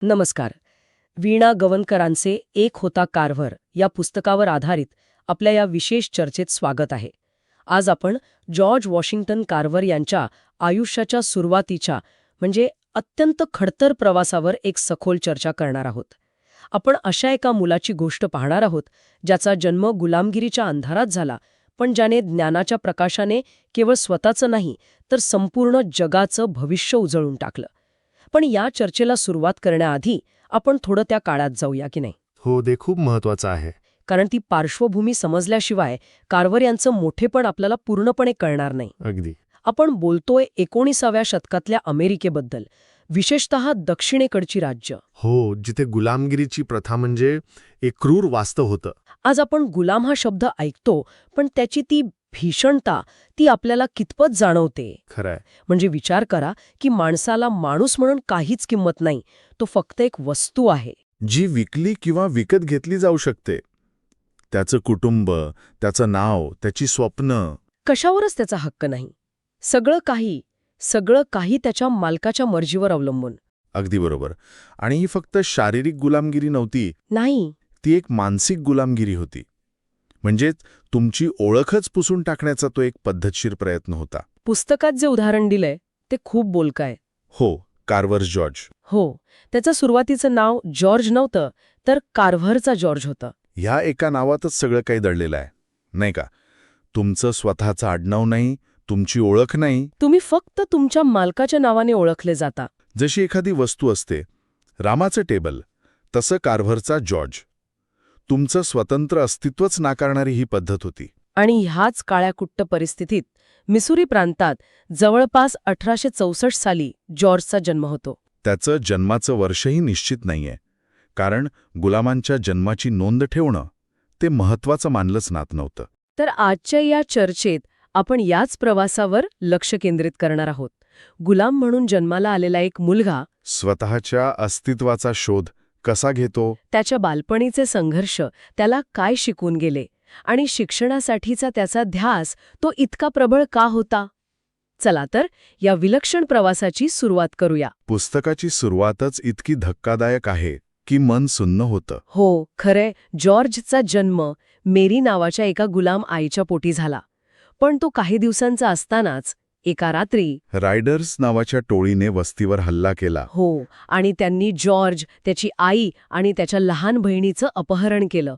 नमस्कार. वीणा गवनकरांचे एक होता कार्व्हर या पुस्तकावर आधारित आपल्या या विशेष चर्चेत स्वागत आहे. आज आपण जॉर्ज वॉशिंग्टन कार्व्हर यांच्या आयुष्याच्या सुरुवातीच्या म्हणजे अत्यंत खडतर प्रवासावर एक सखोल चर्चा करणार आहोत. आपण अशा एका मुलाची गोष्ट पाहणार आहोत ज्याचा जन्म गुलामगिरीच्या अंधारात झाला, पण ज्याने ज्ञानाच्या प्रकाशाने केवळ स्वतःचं नाही तर संपूर्ण जगाचं भविष्य उजळून टाकलं. पण या चर्चेला सुरुवात करण्याआधी आपण थोडं त्या काळात जाऊया की नाही, हो, ते खूप महत्वाचं आहे. कारण ती पार्श्वभूमी समजल्याशिवाय कार्व्हर यांचं मोठेपण आपल्याला पूर्णपणे कळणार नाही. अगदी. आपण बोलतोय 19व्या शतकातल्या अमेरिकेबद्दल, विशेषतः दक्षिणेकडची राज्य. हो, जिथे गुलामगिरीची प्रथा म्हणजे एक क्रूर वास्तव होतं. आज आपण गुलाम हा शब्द ऐकतो, पण त्याची ती भीषणता ती आपल्याला कितपत जाणवते. खरंय. म्हणजे विचार करा की माणसाला माणूस म्हणून काहीच किंमत नाही, तो फक्त एक वस्तू आहे. जी विकली किंवा विकत घेतली जाऊ शकते. त्याचं कुटुंब, त्याचं नाव, त्याची स्वप्न. कशावरच त्याचा हक्क नाही. सगळं काही त्याच्या मालकाच्या मर्जीवर अवलंबून. अगदी बरोबर. आणि ही फक्त शारीरिक गुलामगिरी नव्हती, नाही, ती एक मानसिक गुलामगिरी होती. म्हणजे तुमची ओळखच पुसून टाकण्याचा तो एक पद्धतशीर प्रयत्न होता. पुस्तकात जे उदाहरण दिलंय ते खूप बोलकं आहे. हो, कार्व्हर जॉर्ज. हो, त्याचं सुरुवातीचं नाव जॉर्ज नव्हतं, तर कार्व्हरचा जॉर्ज होतं. ह्या एका नावातच सगळं काही दडलेलं आहे, नाही का? तुमचं स्वतःचं आडनाव नाही, तुमची ओळख नाही. तुम्ही फक्त तुमच्या मालकाच्या नावाने ओळखले जाता. जशी एखादी वस्तू असते, रामाचं टेबल, तसं कार्व्हरचा जॉर्ज. तुमचं स्वतंत्र अस्तित्वच नाकारणारी ही पद्धत होती. आणि ह्याच काळ्याकुट्ट परिस्थितीत मिसुरी प्रांतात जवळपास 1864 साली जॉर्जचा जन्म होतो. त्याचं जन्माचं वर्षही निश्चित नाहीये, कारण गुलामांच्या जन्माची नोंद ठेवणं ते महत्वाचं मानलंच नव्हतं. तर आजच्या या चर्चेत आपण याच प्रवासावर लक्ष केंद्रित करणार आहोत. गुलाम म्हणून जन्माला आलेला एक मुलगा स्वतःच्या अस्तित्वाचा शोध कसा घेतो, त्याच्या बालपणीचे संघर्ष त्याला काय शिकून गेले, आणि शिक्षणासाठीचा त्याचा ध्यास तो इतका प्रबळ का होता. चला तर या विलक्षण प्रवासाची सुरुवात करूया. पुस्तकाची सुरुवातच इतकी धक्कादायक आहे की मन सुन्न होतं. हो, खरंय. जॉर्जचा जन्म मेरी नावाच्या एका गुलाम आईच्या पोटी झाला. पण तो काही दिवसांचा असतानाच एका रात्री रायडर्स नावाच्या टोळीने वस्तीवर हल्ला केला. हो, आणि त्यांनी जॉर्ज, त्याची आई आणि त्याच्या लहान बहिणीचं अपहरण केलं.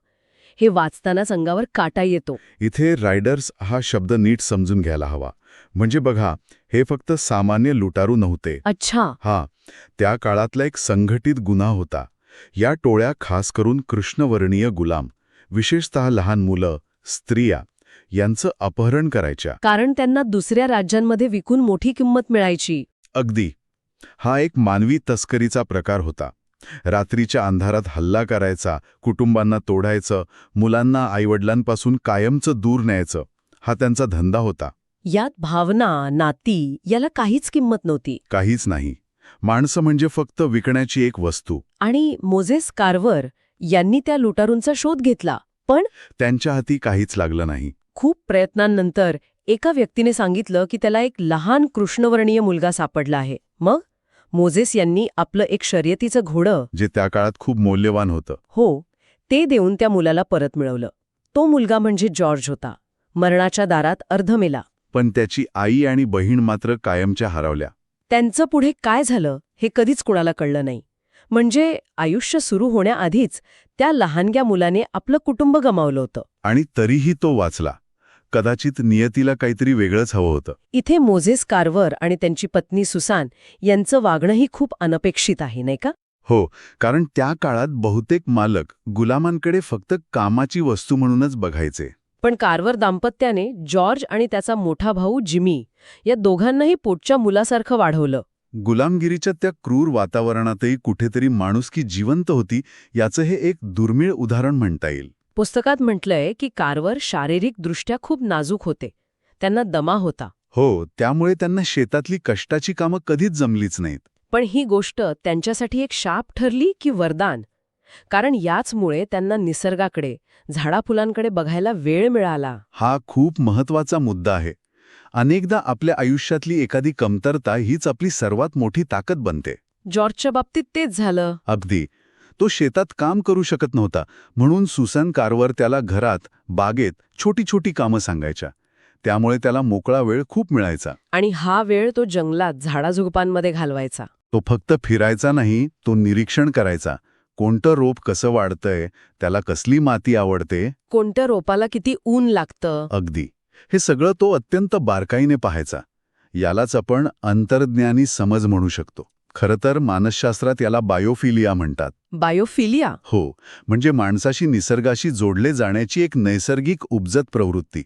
हे वाचतानाच अंगावर काटा येतो. इथे रायडर्स हा शब्द नीट समजून घ्यायला हवा. म्हणजे बघा, हे फक्त सामान्य लुटारू नव्हते. अच्छा. त्या काळातला एक संघटित गुन्हा होता. या टोळ्या खास करून कृष्णवर्णीय गुलाम, विशेषतः लहान मुलं, स्त्रिया यांचं अपहरण करायच्या. कारण त्यांना दुसऱ्या राज्यांमध्ये विकून मोठी किंमत मिळायची. अगदी. हा एक मानवी तस्करीचा प्रकार होता. रात्रीच्या अंधारात हल्ला करायचा, कुटुंबांना तोडायचं, मुलांना आईवडिलांपासून कायमचं दूर न्यायचं, हा त्यांचा धंदा होता. यात भावना, नाती याला काहीच किंमत नव्हती. काहीच नाही. माणसं म्हणजे फक्त विकण्याची एक वस्तू. आणि मोझेस कार्व्हर यांनी त्या लुटारूंचा शोध घेतला, पण त्यांच्या हाती काहीच लागलं नाही. खूप प्रयत्नांनंतर एका व्यक्तीने सांगितलं की त्याला एक लहान कृष्णवर्णीय मुलगा सापडला आहे. मग मोझेस यांनी आपलं एक शर्यतीचं घोडं, जे त्या काळात खूप मौल्यवान होतं, हो, ते देऊन त्या मुलाला परत मिळवलं. तो मुलगा म्हणजे जॉर्ज होता. मरणाच्या दारात अर्धमेला. पण त्याची आई आणि बहीण मात्र कायमच्या हरवल्या. त्यांचं पुढे काय झालं हे कधीच कुणाला कळलं नाही. म्हणजे आयुष्य सुरू होण्याआधीच त्या लहानग्या मुलाने आपलं कुटुंब गमावलं होतं. आणि तरीही तो वाचला. कदाचित नियतीला काहीतरी वेगळंच हवं होतं. इथे मोझेस कार्व्हर आणि त्यांची पत्नी सुसान यांचं वागणंही खूप अनपेक्षित आहे, नाही का? हो, कारण त्या काळात बहुतेक मालक गुलामांकडे फक्त कामाची वस्तू म्हणूनच बघायचे. पण कार्व्हर दाम्पत्याने जॉर्ज आणि त्याचा मोठा भाऊ जिमी या दोघांनाही पोटच्या मुलासारखं वाढवलं. गुलामगिरीच्या त्या क्रूर वातावरणातही कुठेतरी माणुसकी जिवंत होती, याचं हे एक दुर्मिळ उदाहरण म्हणता येईल. पुस्तकात म्हटलंय की कार्व्हर शारीरिकदृष्ट्या खूप नाजूक होते. त्यांना दमा होता. हो, त्यामुळे त्यांना शेतातली कष्टाची कामं कधीच जमलीच नाहीत. पण ही गोष्ट त्यांच्यासाठी एक शाप ठरली की वरदान? कारण याचमुळे त्यांना निसर्गाकडे, झाडाफुलांकडे बघायला वेळ मिळाला. हा खूप महत्वाचा मुद्दा आहे. अनेकदा आपल्या आयुष्यातली एखादी कमतरता हीच आपली सर्वात मोठी ताकद बनते. जॉर्जच्या बाबतीत तेच झालं. अगदी. तो शेतात काम करू शकत नव्हता, म्हणून सुसन कार्वर त्याला घरात, बागेत छोटी छोटी कामं सांगायच्या. त्यामुळे त्याला मोकळा वेळ खूप मिळायचा. आणि हा वेळ तो जंगलात झाडाझुडपांमध्ये घालवायचा. तो फक्त फिरायचा नाही, तो निरीक्षण करायचा. कोणतं रोप कसं वाढतंय, त्याला कसली माती आवडते. कोणत्या रोपाला किती ऊन लागतं. अगदी. हे सगळं तो अत्यंत बारकाईने पाहायचा. यालाच आपण अंतर्ज्ञानी समज म्हणू शकतो. खरं तर मानसशास्त्रात याला बायोफिलिया म्हणतात. बायोफिलिया? हो, म्हणजे माणसाशी निसर्गाशी जोडले जाण्याची एक नैसर्गिक उपजत प्रवृत्ती.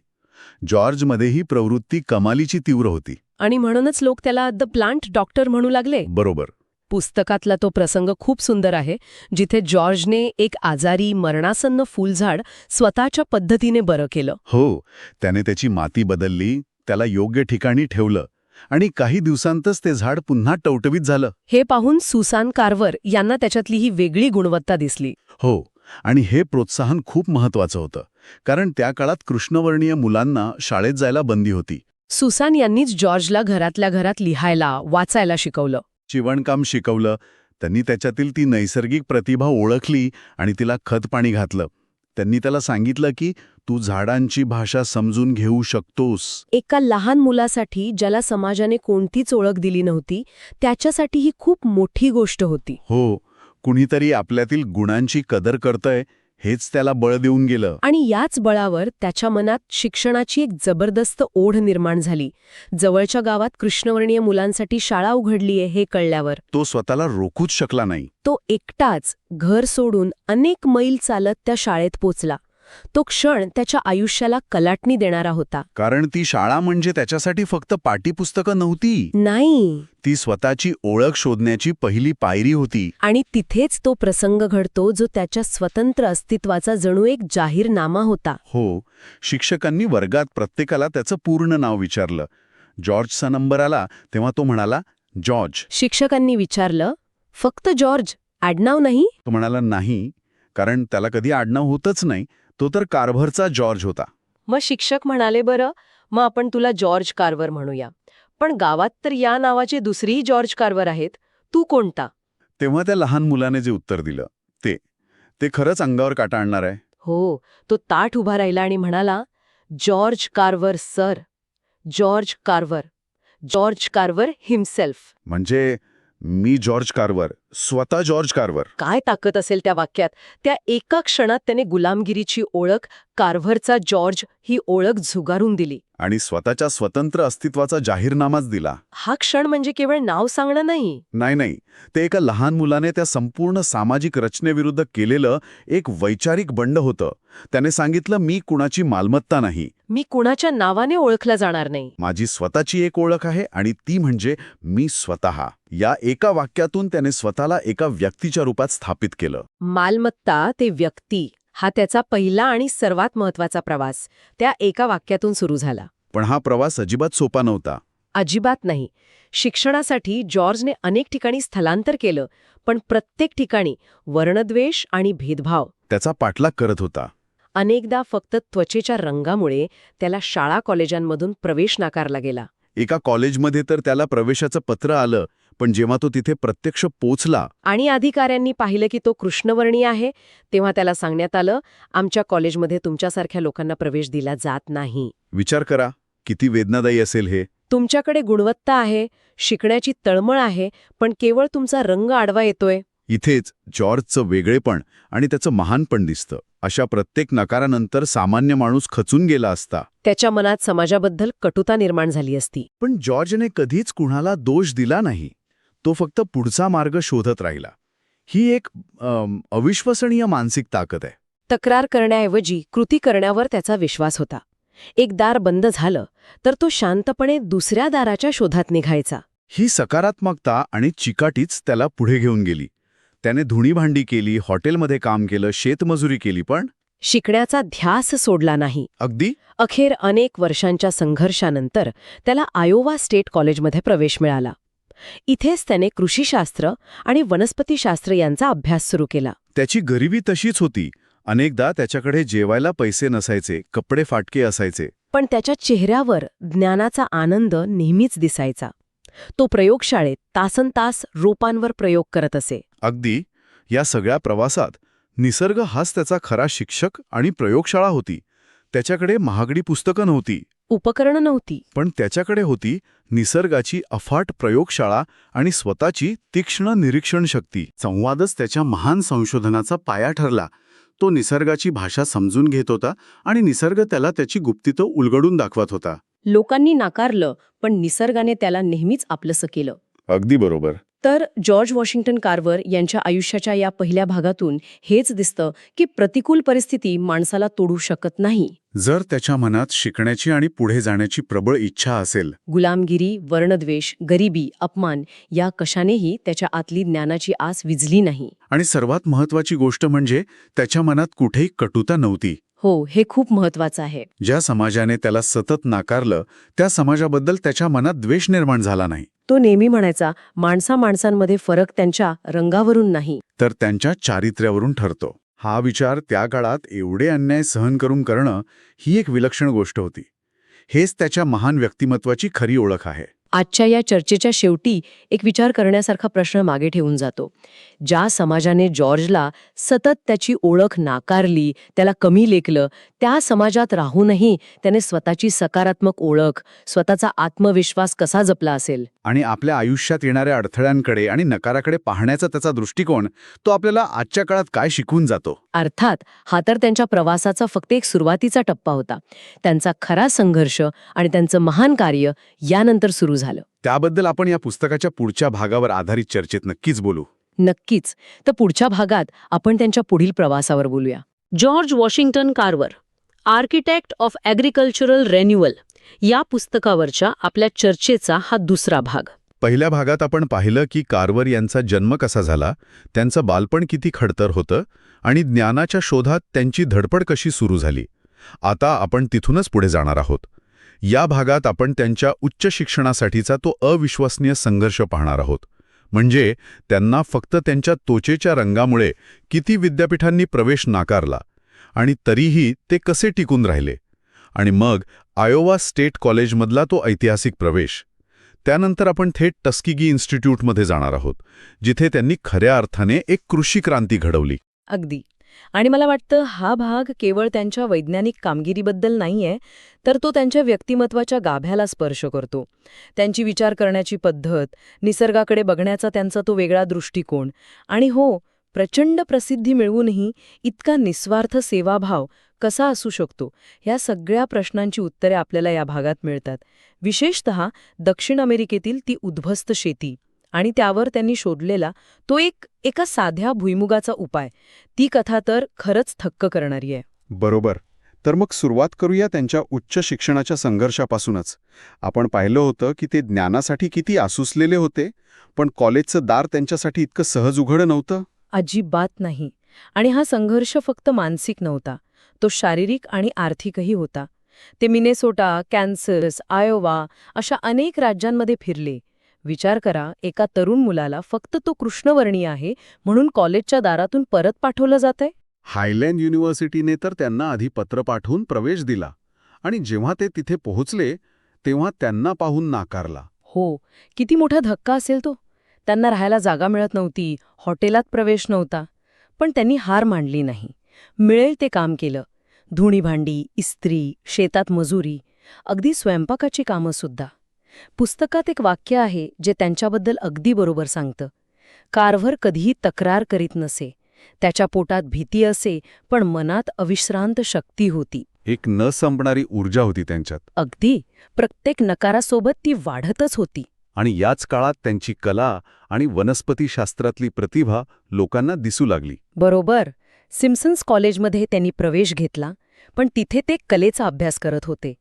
जॉर्जमध्ये ही प्रवृत्ती कमालीची तीव्र होती. आणि म्हणूनच लोक त्याला द प्लांट डॉक्टर म्हणू लागले. बरोबर. पुस्तकातला तो प्रसंग खूप सुंदर आहे, जिथे जॉर्जने एक आजारी मरणासन्न फुलझाड स्वतःच्या पद्धतीने बरं केलं. हो, त्याने त्याची माती बदलली, त्याला योग्य ठिकाणी ठेवलं आणि काही दिवसांतच ते झाड पुन्हा टवटवीत झालं. हे पाहून सुसान कार्वर यांना त्याच्यातली ही वेगळी गुणवत्ता दिसली. हो, आणि हे प्रोत्साहन खूप महत्वाचं होतं, कारण त्या काळात कृष्णवर्णीय मुलांना शाळेत जायला बंदी होती. सुसान यांनीच जॉर्जला घरातल्या घरात लिहायला, वाचायला शिकवलं. शिवणकाम शिकवलं. त्यांनी त्याच्यातील ती नैसर्गिक प्रतिभा ओळखली आणि तिला खतपाणी घातलं. त्यांनी त्याला सांगितलं की तू झाडांची भाषा समजून घेऊ शकतोस. एका लहान मुलासाठी ज्याला समाजाने कोणतीच ओळख दिली नव्हती, त्याच्यासाठी ही खूप मोठी गोष्ट होती. हो, कुणीतरी आपल्यातील गुणांची कदर करतंय हेच त्याला बळ देऊन गेलं. आणि याच बळावर त्याच्या मनात शिक्षणाची एक जबरदस्त ओढ निर्माण झाली. जवळच्या गावात कृष्णवर्णीय मुलांसाठी शाळा उघडलीये हे कळल्यावर तो स्वतःला रोखूच शकला नाही. तो एकटाच घर सोडून अनेक मैल चालत त्या शाळेत पोचला. तो क्षण त्याच्या आयुष्याला कलाटणी देणारा होता. कारण ती शाळा म्हणजे त्याच्यासाठी फक्त पाठ्यपुस्तकं नव्हती. नाही, ती स्वतःची ओळख शोधण्याची पहिली पायरी होती. आणि तिथेच तो प्रसंग घडतो जो त्याच्या स्वतंत्र अस्तित्वाचा जणू एक जाहीरनामा होता. हो, शिक्षकांनी वर्गात प्रत्येकाला त्याचं पूर्ण नाव विचारलं. जॉर्जचा नंबर आला तेव्हा तो म्हणाला, जॉर्ज. शिक्षकांनी विचारलं, फक्त जॉर्ज, आडनाव नाही? तो म्हणाला नाही, कारण त्याला कधी आडनाव होतच नाही. तो तर कार्व्हरचा जॉर्ज होता. मग शिक्षक म्हणाले, बरं, मग आपण तुला जॉर्ज कार्वर म्हणूया. पण गावात तर या नावाचे दुसरेही जॉर्ज कार्वर आहेत. तू कोणता? तेव्हा त्या लहान मुलाने जे उत्तर दिलं ते खरंच अंगावर काटा आणणार आहे. हो, तो ताठ उभा राहिला आणि म्हणाला, George Carver sir, George Carver, George Carver himself. म्हणजे मी जॉर्ज कार्वर, स्वतः जॉर्ज कार्वर. काय ताकद असेल त्या वाक्यात. त्या एका क्षणात त्याने गुलामगिरीची ओळख, कार्व्हरचा जॉर्ज ही ओळख झुगारून दिली. आणि स्वतःच्या स्वतंत्र अस्तित्वाचा जाहीरनामाच दिला. हा क्षण म्हणजे केवळ नाव सांगणं नाही. नाही, ते एका लहान मुलाने त्या संपूर्ण सामाजिक रचनेविरुद्ध केलेलं एक वैचारिक बंड होतं. त्याने सांगितलं, मी कुणाची मालमत्ता नाही. मी कुणाच्या नावाने ओळखला जाणार नाही. माझी स्वतःची एक ओळख आहे आणि ती म्हणजे मी स्वतः. या एका वाक्यातून त्याने स्वतःला एका व्यक्तीच्या रूपात स्थापित केलं. मालमत्ता ते व्यक्ती, हा त्याचा पहिला आणि सर्वात महत्वाचा प्रवास त्या एका वाक्यातून सुरू झाला. पण हा प्रवास अजिबात सोपा नव्हता. अजिबात नाही. शिक्षणासाठी जॉर्जने अनेक ठिकाणी स्थलांतर केलं, पण प्रत्येक ठिकाणी वर्णद्वेष आणि भेदभाव त्याचा पाठलाग करत होता. अनेकदा फक्त त्वचेच्या रंगामुळे त्याला शाळा कॉलेजांमधून प्रवेश नाकारला गेला. एका कॉलेजमध्ये तर त्याला प्रवेशाचं पत्र आलं, पण जेव्हा तो तिथे प्रत्यक्ष पोचला आणि अधिकाऱ्यांनी पाहिलं की तो कृष्णवर्णीय आहे, तेव्हा त्याला सांगण्यात आलं, आमच्या कॉलेजमध्ये तुमच्यासारख्या लोकांना प्रवेश दिला जात नाही. विचार करा, किती वेदनादायी असेल हे. तुमच्याकडे गुणवत्ता आहे, शिकण्याची तळमळ आहे, पण केवळ तुमचा रंग आडवा येतोय. इथेच जॉर्जचं वेगळेपण आणि त्याचं महानपण दिसतं. अशा प्रत्येक नकारानंतर सामान्य माणूस खचून गेला असता. त्याच्या मनात समाजाबद्दल कटुता निर्माण झाली असती. पण जॉर्जने कधीच कुणाला दोष दिला नाही. तो फक्त पुढचा मार्ग शोधत राहिला. ही एक अविश्वसनीय मानसिक ताकद आहे. तक्रार करण्याऐवजी कृती करण्यावर त्याचा विश्वास होता. एक दार बंद झालं तर तो शांतपणे दुसऱ्या दाराच्या शोधात निघायचा. ही सकारात्मकता आणि चिकाटीच त्याला पुढे घेऊन गेली. त्याने धुणीभांडी केली, हॉटेलमध्ये काम केलं, शेतमजुरी केली, पण शिकण्याचा ध्यास सोडला नाही. अगदी अखेर अनेक वर्षांच्या संघर्षानंतर त्याला आयोवा स्टेट कॉलेजमध्ये प्रवेश मिळाला. इथेच त्याने कृषीशास्त्र आणि वनस्पतीशास्त्र यांचा अभ्यास सुरू केला. त्याची गरिबी तशीच होती. अनेकदा त्याच्याकडे जेवायला पैसे नसायचे, कपडे फाटके असायचे. पण त्याच्या चेहऱ्यावर ज्ञानाचा आनंद नेहमीच दिसायचा. तो प्रयोगशाळेत तासनतास रोपांवर प्रयोग करत असे. अगदी. या सगळ्या प्रवासात निसर्ग हाच त्याचा खरा शिक्षक आणि प्रयोगशाळा होती. त्याच्याकडे महागडी पुस्तकं नव्हती, उपकरणं नव्हती. पण त्याच्याकडे होती निसर्गाची अफाट प्रयोगशाळा आणि स्वतःची तीक्ष्ण निरीक्षण शक्ती. संवादच त्याच्या महान संशोधनाचा पाया ठरला. तो निसर्गाची भाषा समजून घेत होता आणि निसर्ग त्याला त्याची गुप्तितं उलगडून दाखवत होता. लोकांनी नाकारलं, पण निसर्गाने त्याला नेहमीच आपलंसं केलं. अगदी बरोबर. तर जॉर्ज वॉशिंग्टन कार्वर यांच्या आयुष्याच्या या पहिल्या भागातून हेच दिसतं की प्रतिकूल परिस्थिती माणसाला तोडू शकत नाही. जर त्याच्या मनात शिकण्याची आणि पुढे जाण्याची प्रबळ इच्छा असेल. गुलामगिरी, वर्णद्वेष, गरिबी, अपमान या कशानेही त्याच्या आतली ज्ञानाची आस विझली नाही. आणि सर्वात महत्वाची गोष्ट म्हणजे त्याच्या मनात कुठेही कटुता नव्हती. हो, हे खूप महत्वाचं आहे. ज्या समाजाने त्याला सतत नाकारलं त्या समाजाबद्दल त्याच्या मनात द्वेष निर्माण झाला नाही. तो नेहमी म्हणायचा, माणसांमध्ये फरक त्यांच्या रंगावरून नाही, तर त्यांच्या चारित्र्यावरून ठरतो. हा विचार त्या काळात एवढे अन्याय सहन करणं ही एक विलक्षण गोष्ट होती. हेच त्याच्या महान व्यक्तिमत्वाची खरी ओळख आहे. आजच्या या चर्चेच्या शेवटी एक विचार करण्यासारखा प्रश्न मागे ठेवून जातो. ज्या समाजाने जॉर्जला सतत त्याची ओळख नाकारली, त्याला कमी लेखलं, त्या समाजात राहूनही त्याने स्वतःची सकारात्मक ओळख, स्वतःचा आत्मविश्वास कसा जपला असेल. आणि आपल्या आयुष्यात येणाऱ्या अडथळ्यांकडे आणि नकाराकडे पाहण्याचा त्याचा दृष्टिकोन तो आपल्याला आजच्या काळात काय शिकवून जातो. अर्थात हा तर त्यांच्या प्रवासाचा फक्त एक सुरुवातीचा टप्पा होता. त्यांचा खरा संघर्ष आणि त्यांचं महान कार्य यानंतर सुरू झालं. त्याबद्दल आपण या पुस्तकाच्या पुढच्या भागावर आधारित चर्चेत नक्कीच बोलू. नक्कीच. तर पुढच्या भागात आपण त्यांच्या पुढील प्रवासावर बोलूया. George Washington Carver, architect of agricultural renewal या पुस्तकावरच्या आपल्या चर्चेचा हा दुसरा भाग. पहिल्या भागात आपण पाहिलं की कार्वर यांचा जन्म कसा झाला, त्यांचं बालपण किती खडतर होतं आणि ज्ञानाच्या शोधात त्यांची धडपड कशी सुरू झाली. आता आपण तिथूनच पुढे जाणार आहोत. या भागात आपण त्यांच्या उच्च शिक्षणासाठीचा तो अविश्वसनीय संघर्ष पाहणार आहोत. म्हणजे त्यांना फक्त त्यांच्या त्वचेच्या रंगामुळे किती विद्यापीठांनी प्रवेश नाकारला आणि तरीही ते कसे टिकून राहिले. आणि मग आयोवा स्टेट कॉलेजमधला तो ऐतिहासिक प्रवेश. त्यानंतर आपण थेट टस्किगी इन्स्टिट्यूटमध्ये जाणार आहोत, जिथे त्यांनी खऱ्या अर्थाने एक कृषी क्रांती घडवली. अगदी. आणि मला वाटतं हा भाग केवळ त्यांच्या वैज्ञानिक कामगिरीबद्दल नाहीये, तर तो त्यांच्या व्यक्तिमत्वाच्या गाभ्याला स्पर्श करतो. त्यांची विचार करण्याची पद्धत, निसर्गाकडे बघण्याचा त्यांचा तो वेगळा दृष्टिकोन आणि हो, प्रचंड प्रसिद्धी मिळवूनही इतका निस्वार्थ सेवाभाव कसा असू शकतो, या सगळ्या प्रश्नांची उत्तरे आपल्याला या भागात मिळतात. विशेषतः दक्षिण अमेरिकेतील ती उद्ध्वस्त शेती आणि त्यावर त्यांनी शोधलेला तो एका साध्या भुईमुगाचा उपाय. ती कथा तर खरंच थक्क करणारी आहे. बरोबर. तर मग सुरुवात करूया त्यांच्या उच्च शिक्षणाच्या संघर्षापासूनच. आपण पाहिलं होतं की ते ज्ञानासाठी किती आसुसलेले होते, पण कॉलेजचं दार त्यांच्यासाठी इतकं सहज उघड नव्हतं. अजिबात नाही. आणि हा संघर्ष फक्त मानसिक नव्हता, तो शारीरिक आणि आर्थिकही होता. ते मिनेसोटा, कॅन्सस, आयोवा अशा अनेक राज्यांमध्ये फिरले. विचार करा, एका तरुण मुलाला फक्त तो कृष्णवर्णीय आहे म्हणून कॉलेजच्या दारातून परत पाठवलं जातंय. हायलँड युनिव्हर्सिटीने तर त्यांना आधी पत्र पाठवून प्रवेश दिला आणि जेव्हा ते तिथे पोहोचले तेव्हा त्यांना पाहून नाकारला. हो, किती मोठा धक्का असेल तो. त्यांना राहायला जागा मिळत नव्हती, हॉटेलात प्रवेश नव्हता. पण त्यांनी हार मानली नाही. मिळेल ते काम केलं. धुणी भांडी, इस्त्री, शेतात मजुरी, अगदी स्वयंपाकाची कामंसुद्धा. पुस्तकात एक वाक्य आहे जे त्यांच्याबद्दल अगदी बरोबर सांगतं. कार्व्हर कधीही तक्रार करीत नसे. त्याच्या पोटात भीती असे, पण मनात अविश्रांत शक्ती होती. एक न संपणारी ऊर्जा होती त्यांच्यात. अगदी. प्रत्येक नकारासोबत ती वाढतच होती. आणि याच काळात त्यांची कला आणि वनस्पतीशास्त्रातली प्रतिभा लोकांना दिसू लागली. बरोबर. सिम्प्सन्स कॉलेजमध्ये त्यांनी प्रवेश घेतला, पण तिथे ते कलेचा अभ्यास करत होते.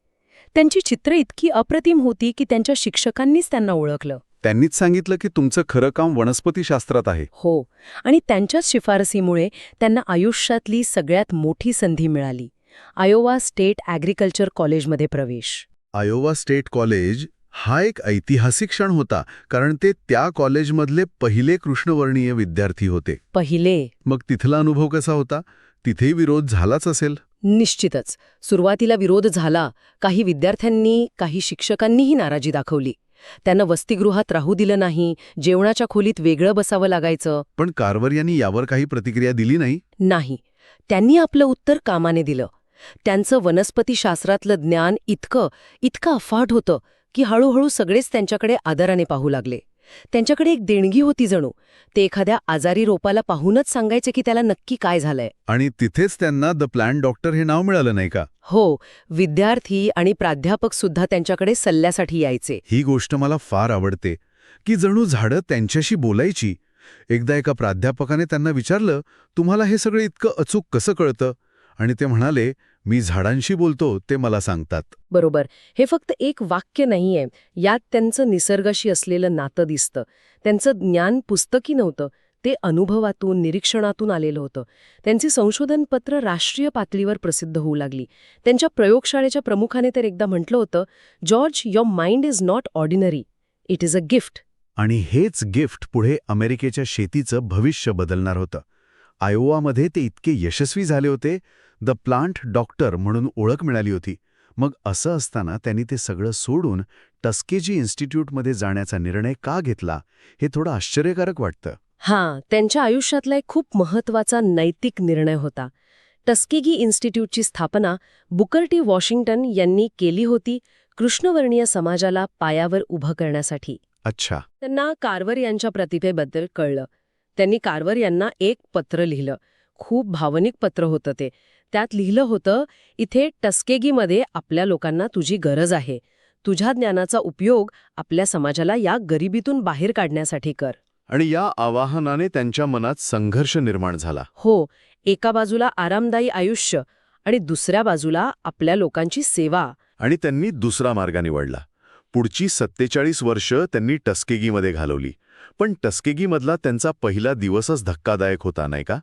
त्यांची चित्र इतकी अप्रतिम होती की त्यांच्या शिक्षकांनीच त्यांना ओळखलं. त्यांनीच सांगितलं की तुमचं खरं काम वनस्पतीशास्त्रात आहे. हो. आणि त्यांच्याच शिफारसीमुळे त्यांना आयुष्यातली सगळ्यात मोठी संधी मिळाली. आयोवा स्टेट ॲग्रिकल्चर कॉलेजमध्ये प्रवेश. आयोवा स्टेट कॉलेज हा एक ऐतिहासिक क्षण होता, कारण ते त्या कॉलेजमधले पहिले कृष्णवर्णीय विद्यार्थी होते. पहिले. मग तिथला अनुभव कसा होता? तिथेही विरोध झालाच असेल. निश्चितच. सुरुवातीला विरोध झाला. काही विद्यार्थ्यांनी, काही शिक्षकांनीही नाराजी दाखवली. त्यांना वसतिगृहात राहू दिलं नाही, जेवणाच्या खोलीत वेगळं बसावं लागायचं. पण कार्वर यांनी यावर काही प्रतिक्रिया दिली नाही. नाही, त्यांनी आपलं उत्तर कामाने दिलं. त्यांचं वनस्पतीशास्त्रातलं ज्ञान इतकं अफाट होतं की हळूहळू सगळेच त्यांच्याकडे आदराने पाहू लागले. त्यांच्याकडे एक देणगी होती जणू. ते एखाद्या आजारी रोपाला पाहूनच सांगायचे की त्याला नक्की काय झालंय. आणि तिथेच त्यांना द प्लांट डॉक्टर हे नाव मिळालं नाही का? हो, विद्यार्थी आणि प्राध्यापक सुद्धा त्यांच्याकडे सल्ल्यासाठी यायचे. ही गोष्ट मला फार आवडते की जणू झाडं त्यांच्याशी बोलायची. एकदा एका प्राध्यापकाने त्यांना विचारलं, तुम्हाला हे सगळं इतकं अचूक कसं कळतं? आणि ते म्हणाले, मी झाडांशी बोलतो, ते मला सांगतात. बरोबर. हे फक्त एक वाक्य नाहीये, यात त्यांचं निसर्गाशी असलेलं नातं दिसतं. त्यांचं ज्ञान पुस्तकी नव्हतं, ते अनुभवातून, निरीक्षणातून आलेलं होतं. त्यांची संशोधनपत्र राष्ट्रीय पातळीवर प्रसिद्ध होऊ लागली. त्यांच्या प्रयोगशाळेच्या प्रमुखाने तर एकदा म्हटलं होतं, George, your mind is not ordinary, it is a gift. आणि हेच गिफ्ट पुढे अमेरिकेच्या शेतीचं भविष्य बदलणार होतं. आयोवामध्ये ते इतके यशस्वी झाले होते, द प्लांट डॉक्टर म्हणून ओळख मिळाली होती. मग असं असताना त्यांनी ते सगळं सोडून टस्केजी इन्स्टिट्यूटमध्ये जाण्याचा निर्णय का घेतला, हे थोडं आश्चर्यकारक वाटतं. हां, त्यांच्या आयुष्यातला एक खूप महत्त्वाचा नैतिक निर्णय होता. टस्केगी इन्स्टिट्यूटची स्थापना बुकर टी वॉशिंग्टन यांनी केली होती कृष्णवर्णीय समाजाला पायावर उभं करण्यासाठी. अच्छा. त्यांना कार्वर यांच्या प्रतिभेबद्दल कळलं. त्यांनी कार्वर यांना एक पत्र लिहिलं. खूप भावनिक पत्र होतं ते. त्यात लिहिलं होतं, इथे टस्केगीमध्ये आपल्या लोकांना तुझी गरज आहे. तुझ्या ज्ञानाचा उपयोग आपल्या समाजाला या गरिबीतून बाहेर काढण्यासाठी कर. आणि या आवाहनाने त्यांच्या मनात संघर्ष निर्माण झाला. हो, एका बाजूला आरामदायी आयुष्य आणि दुसऱ्या बाजूला आपल्या लोकांची सेवा. आणि त्यांनी दुसरा मार्ग निवडला. पुढची 47 वर्ष त्यांनी टस्केगीमध्ये घालवली. पण टस्केगीमधला त्यांचा पहिला दिवसच धक्कादायक होता, नाही का?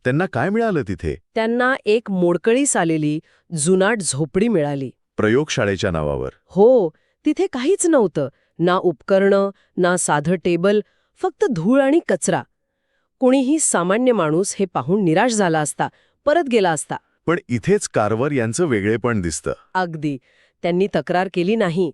त्यांना काय मिळालं तिथे? त्यांना एक मोडकळीस आलेली जुनाट झोपडी मिळाली. प्रयोगशाळेच्या नावावर. हो, तिथे काहीच नव्हतं. ना उपकरणं, ना साधं टेबल, फक्त धूळ आणि कचरा. कोणीही सामान्य माणूस हे पाहून निराश झाला असता, परत गेला असता. पण इथेच कार्वर यांचं वेगळेपण दिसतं. अगदी. त्यांनी तक्रार केली नाही.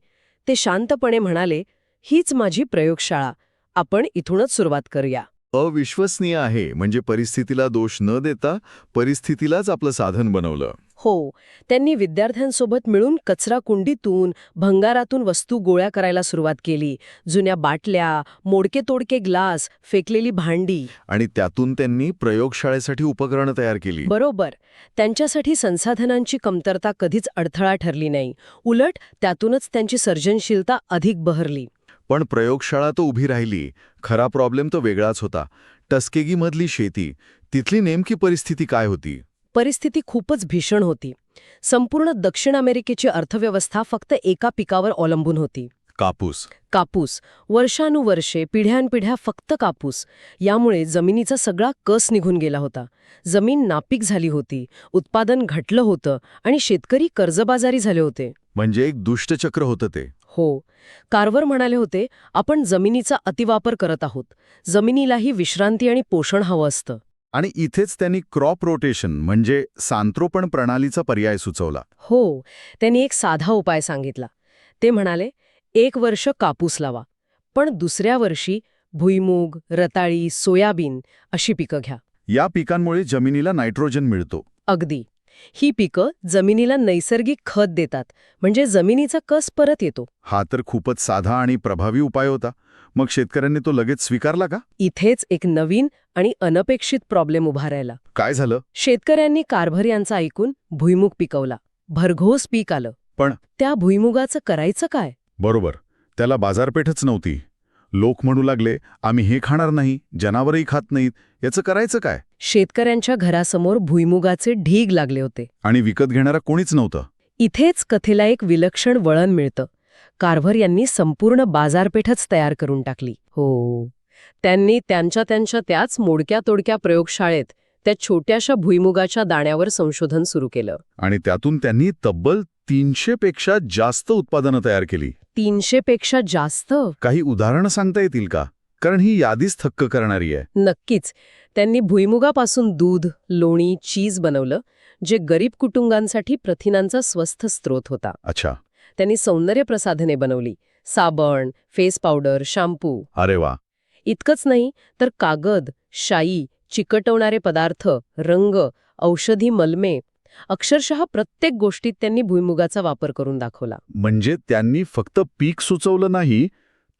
ते शांतपणे म्हणाले, हीच माझी प्रयोगशाळा. आपण इथूनच सुरुवात करूया. अविश्वसनीय आहे. म्हणजे परिस्थितीला दोष न देता परिस्थितीलाच आपलं साधन बनवलं. हो, त्यांनी विद्यार्थ्यांसोबत मिळून कचरा कुंडीतून, भंगारातून वस्तू गोळा करायला सुरुवात केली. जुन्या बाटल्या, मोडके-तोडके ग्लास, फेकलेली भांडी. आणि त्यातून त्यांनी प्रयोगशाळेसाठी उपकरणं तयार केली. बरोबर. त्यांच्यासाठी संसाधनांची कमतरता कधीच अडथळा ठरली नाही. उलट त्यातूनच त्यांची सर्जनशीलता अधिक बहरली. पण प्रयोगशाळा तो उभी राहिली. खरा प्रॉब्लेम तो वेगळाच होता. टस्केगीमधली शेती, तिथली नेमकी परिस्थिती काय होती? परिस्थिती खूपच भीषण होती. संपूर्ण दक्षिण अमेरिकेची अर्थव्यवस्था फक्त एका पिकावर अवलंबून होती. कापूस. कापूस. वर्षानुवर्षे, पिढ्यानपिढ्या फक्त कापूस. यामुळे जमिनीचा सगळा कस निघून गेला होता. जमीन नापीक झाली होती, उत्पादन घटलं होतं आणि शेतकरी कर्जबाजारी झाले होते. म्हणजे एक दुष्टचक्र होतं ते. हो. कार्वर म्हणाले होते, आपण जमिनीचा अतिवापर करत आहोत. जमिनीलाही विश्रांती आणि पोषण हवं असतं. आणि इथेच त्यांनी क्रॉप रोटेशन म्हणजे सांत्रोपण प्रणालीचा पर्याय सुचवला. हो, त्यांनी एक साधा उपाय सांगितला. ते म्हणाले, 1 वर्ष कापूस लावा, पण दुसऱ्या वर्षी भुईमूग, रताळी, सोयाबीन अशी पिकं घ्या. या पिकांमुळे जमिनीला नायट्रोजन मिळतो. अगदी. ही पिकं जमिनीला नैसर्गिक खत देतात, म्हणजे जमिनीचा कस परत येतो. हा तर खूपच साधा आणि प्रभावी उपाय होता. मग शेतकऱ्यांनी तो लगेच स्वीकारला का? इथेच एक नवीन आणि अनपेक्षित प्रॉब्लेम उभा राहिला. काय झालं? शेतकऱ्यांनी कार्व्हर यांचं ऐकून भुईमूग पिकवला. भरघोस पीक आलं. पण त्या भुईमुगाचं करायचं काय? बरोबर, त्याला बाजारपेठच नव्हती. लोक म्हणू लागले, आम्ही हे खाणार नाही, जनावरही खात नाहीत, याचं करायचं काय? शेतकऱ्यांच्या घरासमोर भुईमुगाचे ढीग लागले होते. आणि विकत घेणारा कोणीच नव्हतं. इथेच कथेला एक विलक्षण वळण मिळतं. कार्व्हर यांनी संपूर्ण बाजारपेठच तयार करून टाकली. हो, त्यांनी त्यांच्या त्याच मोडक्या-तोडक्या प्रयोगशाळेत त्या छोट्याशा भुईमुगाच्या दाण्यावर संशोधन सुरू केलं. आणि त्यातून त्यांनी तब्बल 300 पेक्षा जास्त उत्पादनं तयार केली. 300 पेक्षा जास्त? काही उदाहरणं सांगता येतील का? कारण ही यादीच थक्क करणारी आहे. नक्कीच. त्यांनी भुईमुगापासून दूध, लोणी, चीज बनवलं, जे गरीब कुटुंबांसाठी प्रथिनांचा स्वस्थ स्रोत होता. अच्छा. त्यांनी सौंदर्य प्रसाधने बनवली, साबण, फेस पावडर, शॅम्पू. अरे वा. इतकंच नाही तर कागद, शाई, चिकटवणारे पदार्थ, रंग, औषधी मलमे, अक्षरशः प्रत्येक गोष्टीत त्यांनी भुईमुगाचा वापर करून दाखवला. म्हणजे त्यांनी फक्त पीक सुचवलं नाही,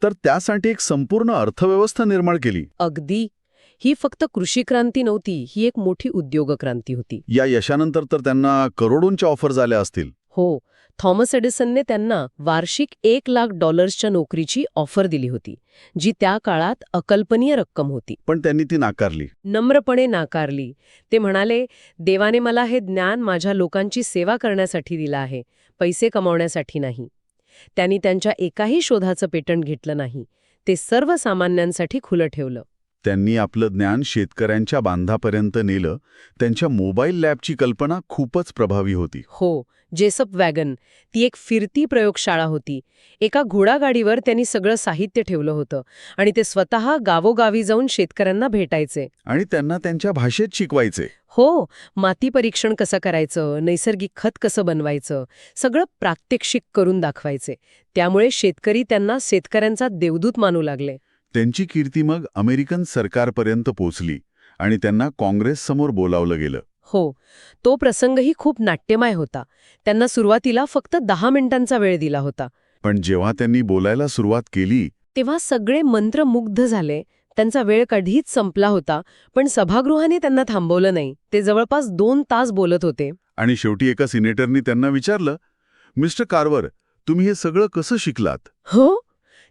तर त्यासाठी एक संपूर्ण अर्थव्यवस्था निर्माण केली. अगदी. ही फक्त कृषी क्रांती नव्हती, ही एक मोठी उद्योग क्रांती होती. या यशानंतर तर त्यांना करोडोंच्या ऑफर आल्या असतील. हो, थॉमस एडिसनने त्यांना वार्षिक $1,00,000च्या नोकरीची ऑफर दिली होती, जी त्या काळात अकल्पनीय रक्कम होती. पण त्यांनी ती नाकारली. नम्रपणे नाकारली. ते म्हणाले, देवाने मला हे ज्ञान माझ्या लोकांची सेवा करण्यासाठी दिलं आहे, पैसे कमावण्यासाठी नाही. त्यांनी त्यांच्या एकाही शोधाचं पेटंट घेतलं नाही. ते सर्वसामान्यांसाठी खुलं ठेवलं. त्यांनी आपलं ज्ञान शेतकऱ्यांच्या बांधापर्यंत नेलं. त्यांच्या मोबाईल लॅबची कल्पना खूपच प्रभावी होती. हो, जेसप वॅगन, ती एक फिरती प्रयोगशाळा होती. एका घोडागाडीवर त्यांनी सगळं साहित्य ठेवलं होतं आणि ते स्वतः गावोगावी जाऊन शेतकऱ्यांना भेटायचे. आणि त्यांना त्यांच्या भाषेत शिकवायचे. हो, माती परीक्षण कसं करायचं, नैसर्गिक खत कसं बनवायचं, सगळं प्रात्यक्षिक करून दाखवायचे. त्यामुळे शेतकरी त्यांना शेतकऱ्यांचा देवदूत मानू लागले. त्यांची कीर्ती मग अमेरिकन सरकारपर्यंत पोचली आणि त्यांना काँग्रेससमोर बोलावलं गेलं. हो, तो प्रसंगही खूप नाट्यमय होता. त्यांना सुरुवातीला फक्त 10 मिनिटांचा वेळ दिला होता. पण जेव्हा त्यांनी बोलायला सुरुवात केली, तेव्हा सगळे मंत्रमुग्ध झाले. त्यांचा वेळ कधीच संपला होता, पण सभागृहाने त्यांना थांबवलं नाही. ते जवळपास 2 तास बोलत होते. आणि शेवटी एका सिनेटरनी त्यांना विचारलं, मिस्टर कार्वर, तुम्ही हे सगळं कसं शिकलात? हो,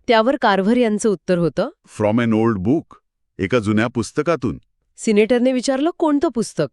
त्यावर कार्व्हर यांचं उत्तर होतं, फ्रॉम एन ओल्ड बुक, एका जुन्या पुस्तकातून. सिनेटरने विचारलं, कोणतं पुस्तक?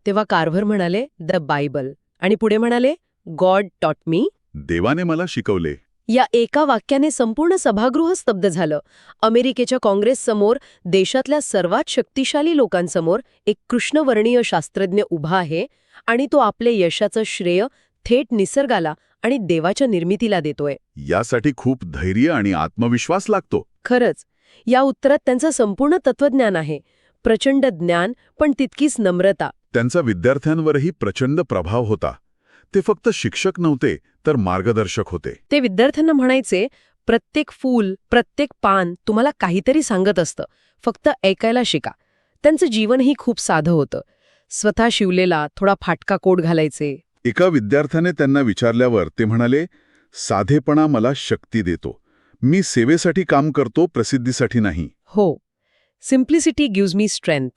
तेव्हा कार्व्हर म्हणाले, द बायबल. आणि पुढे म्हणाले, गॉड टॉट मी. देवाने मला शिकवले. या एका वाक्याने संपूर्ण सभागृह स्तब्ध झालं. अमेरिकेच्या काँग्रेससमोर, देशातल्या सर्वात शक्तिशाली लोकांसमोर एक कृष्णवर्णीय शास्त्रज्ञ उभा आहे आणि तो आपले यशाचं श्रेय थेट निसर्गाला आणि देवाच्या निर्मितीला देतोय. यासाठी खूप धैर्य आणि आत्मविश्वास लागतो. खरंच, या उत्तरात त्यांचं संपूर्ण तत्वज्ञान आहे. प्रचंड ज्ञान, पण तितकीच नम्रता. त्यांचा विद्यार्थ्यांवरही प्रचंड प्रभाव होता. ते फक्त शिक्षक नव्हते, तर मार्गदर्शक होते. ते विद्यार्थ्यांना म्हणायचे, प्रत्येक फूल, प्रत्येक पान तुम्हाला काहीतरी सांगत असतं, फक्त ऐकायला शिका. त्यांचं जीवनही खूप साधं होतं. स्वतः शिवलेला थोडा फाटका कोट घालायचे. एका विद्यार्थ्याने त्यांना विचारल्यावर ते म्हणाले, साधेपणा मला शक्ती देतो. मी सेवेसाठी काम करतो, प्रसिद्धीसाठी नाही. हो, simplicity gives me strength.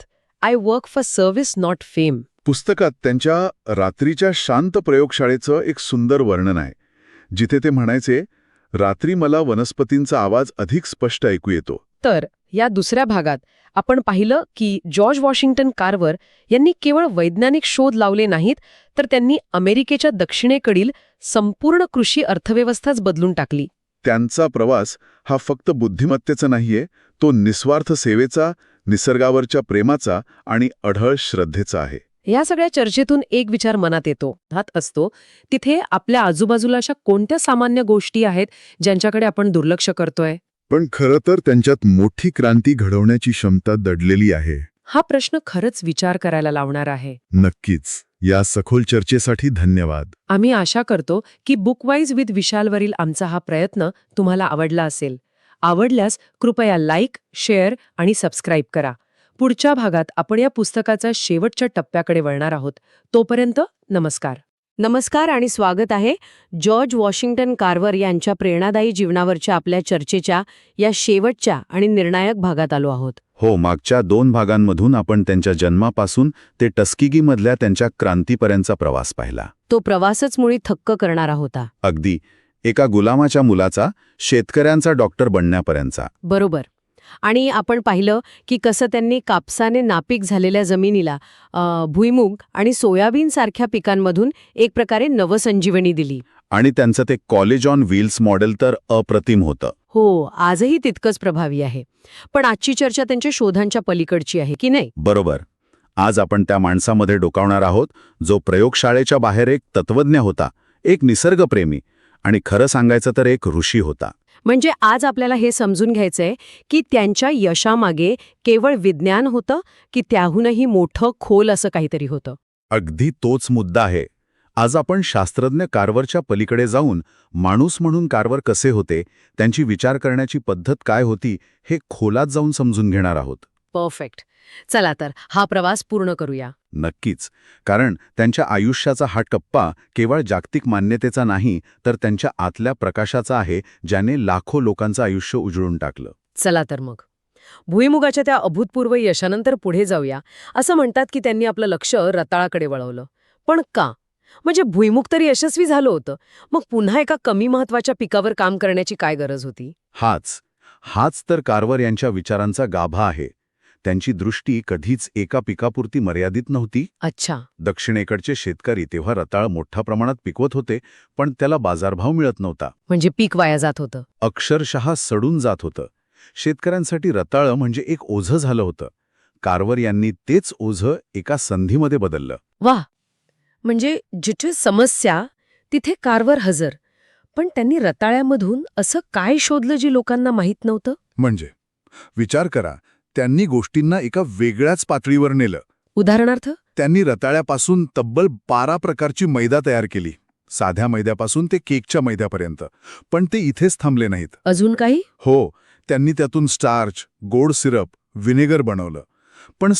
I work for service not fame. पुस्तकात त्यांच्या रात्रीच्या शांत प्रयोगशाळेचं एक सुंदर वर्णन आहे, जिथे ते म्हणायचे, रात्री मला वनस्पतींचा आवाज अधिक स्पष्ट ऐकू येतो. तर या दुसऱ्या भागात आपण पाहिलं की जॉर्ज वॉशिंग्टन कार्व्हर यांनी केवळ वैज्ञानिक शोध लावले नाहीत, तर त्यांनी अमेरिकेच्या दक्षिणेकडील संपूर्ण कृषी अर्थव्यवस्थाच बदलून टाकली. त्यांचा प्रवास हा फक्त बुद्धिमत्तेचा नाहीये, तो निस्वार्थ सेवेचा, निसर्गावरच्या प्रेमाचा आणि अढळ श्रद्धेचा आहे. या सगळ्या चर्चेतून एक विचार मनात येतो, हात असतो, तिथे आपल्या आजूबाजूला अशा कोणत्या सामान्य गोष्टी आहेत ज्यांच्याकडे आपण दुर्लक्ष करतोय? पण खरं तर त्यांच्यात मोठी क्रांती घडवण्याची क्षमता दडलेली आहे. हा प्रश्न खरंच विचार करायला लावणार आहे. नक्कीच. या सखोल चर्चेसाठी धन्यवाद. आम्ही आशा करतो की बुकवाईज विथ विशालवरील आमचा हा प्रयत्न तुम्हाला आवडला असेल. आवडल्यास कृपया लाईक, शेअर आणि सबस्क्राईब करा. पुढच्या भागात आपण या पुस्तकाच्या शेवटच्या टप्प्याकडे वळणार आहोत. तोपर्यंत नमस्कार. नमस्कार आणि स्वागत आहे. जॉर्ज वॉशिंग्टन कार्व्हर यांच्या प्रेरणादायी जीवनावरच्या आपल्या चर्चेच्या या शेवटच्या आणि निर्णायक भागात आलो आहोत. हो, मागच्या 2 भागांमधून आपण त्यांच्या जन्मापासून ते टस्किगीमधल्या त्यांच्या क्रांतीपर्यंतचा प्रवास पाहिला. तो प्रवासच मुळी थक्क करणारा होता. अगदी, एका गुलामाच्या मुलाचा शेतकऱ्यांचा डॉक्टर बनण्यापर्यंतचा. बरोबर. आणि आपण पाहिलं की कसं त्यांनी कापसाने नापीक झालेल्या जमिनीला भुईमुग आणि सोयाबीन सारख्या पिकांमधून एक प्रकारे नवसंजीवनी दिली. आणि त्यांचं ते कॉलेज ऑन व्हील्स मॉडेल तर अप्रतिम होतं. हो, आजही तितकंच प्रभावी आहे. पण आजची चर्चा त्यांच्या शोधांच्या पलीकडची आहे की नाही? बरोबर. आज आपण त्या माणसामध्ये डोकावणार आहोत, जो प्रयोगशाळेच्या बाहेर एक तत्वज्ञ होता, एक निसर्गप्रेमी आणि खरं सांगायचं तर एक ऋषी होता. म्हणजे आज आपल्याला हे समजून घ्यायचंय की त्यांच्या यशामागे केवळ विज्ञान होतं की त्याहूनही मोठं खोल असं काहीतरी होतं. अगदी तोच मुद्दा आहे. आज आपण शास्त्रज्ञ कारवरच्या पलीकडे जाऊन माणूस म्हणून कारवर कसे होते, त्यांची विचार करण्याची पद्धत काय होती, हे खोलात जाऊन समजून घेणार आहोत. परफेक्ट. चला तर हा प्रवास पूर्ण करूया. नक्कीच. कारण त्यांच्या आयुष्याचा हा टप्पा केवळ जागतिक मान्यतेचा नाही, तर त्यांच्या आतल्या प्रकाशाचा आहे, ज्याने लाखो लोकांचं आयुष्य उजळून टाकलं. चला तर मग भुईमुगाच्या त्या अभूतपूर्व यशानंतर पुढे जाऊया. असं म्हणतात की त्यांनी आपलं लक्ष रताळाकडे वळवलं. पण का? म्हणजे भुईमुग तर यशस्वी झालं होतं, मग पुन्हा एका कमी महत्वाच्या पिकावर काम करण्याची काय गरज होती? हाच तर कारवर यांच्या विचारांचा गाभा आहे. त्यांची दृष्टी कधीच एका पिकापुरती मर्यादित नव्हती. अच्छा. दक्षिणेकडचे शेतकरी तेव्हा रताळ मोठ्या प्रमाणात पिकवत होते, पण त्याला बाजारभाव मिळत नव्हता. म्हणजे पीक वाया जात होतं. अक्षरशः सडून जात होतं. शेतकऱ्यांसाठी रताळं म्हणजे एक ओझं झालं होतं. कारवर यांनी तेच ओझं एका संधीमध्ये बदललं. वाह! म्हणजे जिथे समस्या तिथे कारवर हजर. पण त्यांनी रताळ्यामधून असं काय शोधलं जे लोकांना माहीत नव्हतं? म्हणजे विचार करा, त्यांनी गोष्टींना एका वेगळ्याच पातळीवर नेलं. उदाहरणार्थ? त्यांनी रताळ्यापासून तब्बल 12 प्रकारची मैदा तयार केली. साध्या मैद्यापासून ते केकच्या मैद्यापर्यंत. पण ते इथेच थांबले नाहीत. अजून काही? हो, त्यांनी त्यातून स्टार्च, गोड सिरप, व्हिनेगर बनवलं. पण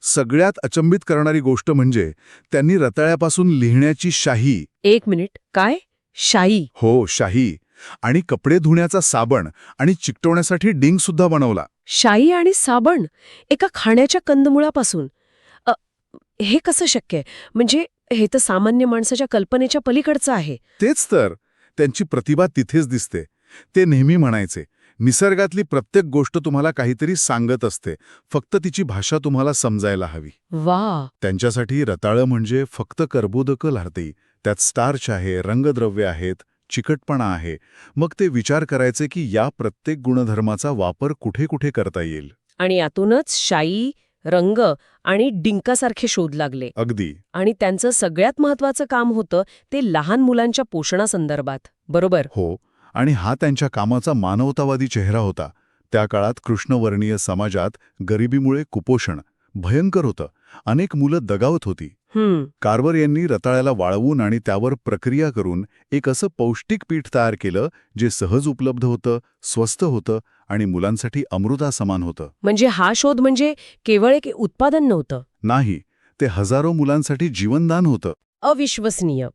सगळ्यात अचंबित करणारी गोष्ट म्हणजे त्यांनी रताळ्यापासून लिहिण्याची शाई. एक मिनिट, काय? शाई? हो, शाई. आणि कपडे धुण्याचा साबण आणि चिकटवण्यासाठी डिंग सुद्धा बनवला. शाई आणि साबण एका खाण्याच्या कंदमुळापासून? हे कसं शक्य आहे? म्हणजे हे तर सामान्य माणसाच्या कल्पनेच्या पलीकडचं आहे. तेच तर, त्यांची प्रतिभा तिथेच दिसते. ते नेहमी म्हणायचे, निसर्गातली प्रत्येक गोष्ट तुम्हाला काहीतरी सांगत असते, फक्त तिची भाषा तुम्हाला समजायला हवी. वा! त्यांच्यासाठी रताळं म्हणजे फक्त कर्बोदकं लागते. त्यात स्टार्च आहे, रंगद्रव्य आहेत, चिकटपणा आहे. मग ते विचार करायचे की या प्रत्येक गुणधर्माचा वापर कुठे कुठे करता येईल. आणि यातूनच शाई, रंग आणि डिंकासारखे शोध लागले. अगदी. आणि त्यांचं सगळ्यात महत्वाचं काम होतं ते लहान मुलांच्या पोषणासंदर्भात. बरोबर? हो. आणि हा त्यांच्या कामाचा मानवतावादी चेहरा होता. त्या काळात कृष्णवर्णीय समाजात गरिबीमुळे कुपोषण भयंकर होतं. अनेक मुलं दगावत होती. कारवर यांनी रताळ्याला वाळवून आणि त्यावर प्रक्रिया करून एक असं पौष्टिक पीठ तयार केलं जे सहज उपलब्ध होतं, स्वस्त होतं आणि मुलांसाठी अमृतासमान होतं. म्हणजे हा शोध म्हणजे केवळ एक उत्पादन नव्हतं. नाही, ते हजारो मुलांसाठी जीवनदान होतं. अविश्वसनीय.